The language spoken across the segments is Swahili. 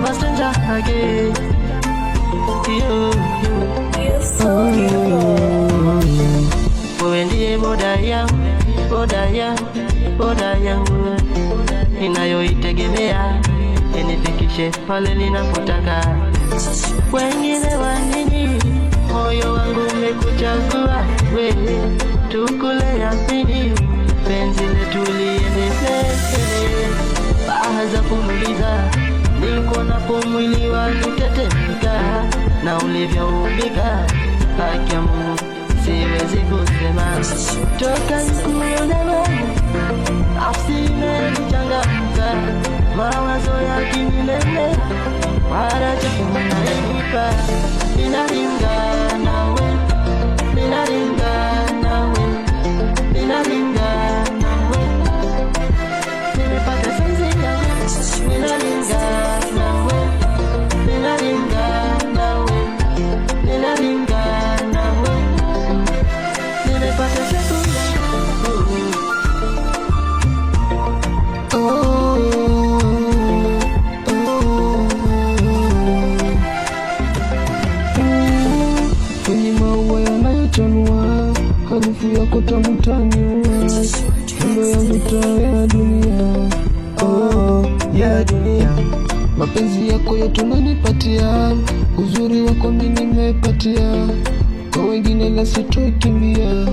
never stranger again. You're so beautiful. Wewe ndiye boda yangu ninayoitegemea inifikishe pale ninapotaka. Wengine wa nini? Moyo wangu umekuchagua wewe, tukule yamini, penzi letu liendelee. Bahaza kumuliza niko napo mwili wangu tetemeka, na ulivyoumbika haki ya Mungu siwezi kusema. Toka nikuone wewe nafsi imechangamka, mawazo yakinilelea faraja unanipa. Ninalinga nawe, nimepata sensi yangu. Ninalinga nawe, nimepata sensi yangu. Kwenye maua yanayochanua, harufu yako tamu taniua, kando ya mitaa ya dunia, ya dunia. Mapenzi yako yote unanipatia, uzuri wako mimi nimepatia, kwa wengine la sitokimbia,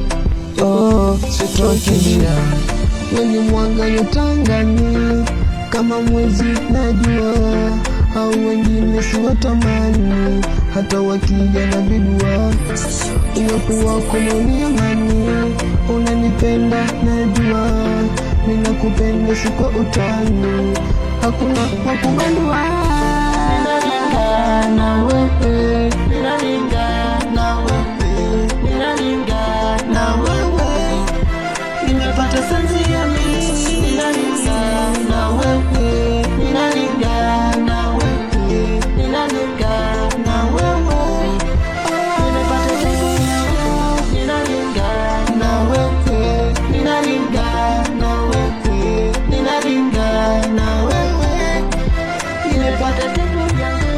sitokimbia. Wewe ni mwanga nyotangani, kama mwezi najua, au wengine siwatamani, hata wakija na bidua. Uwepo wako ni amani, unanipenda najua, ninakupenda si kwa utani, hakuna wakubandua. Ninalinga na wewe, nimepata sensi ya mimi. Ninalinga na wewe, nimepata sensi ya mimi. Ninalinga na wewe, nimepata sensi ya mimi.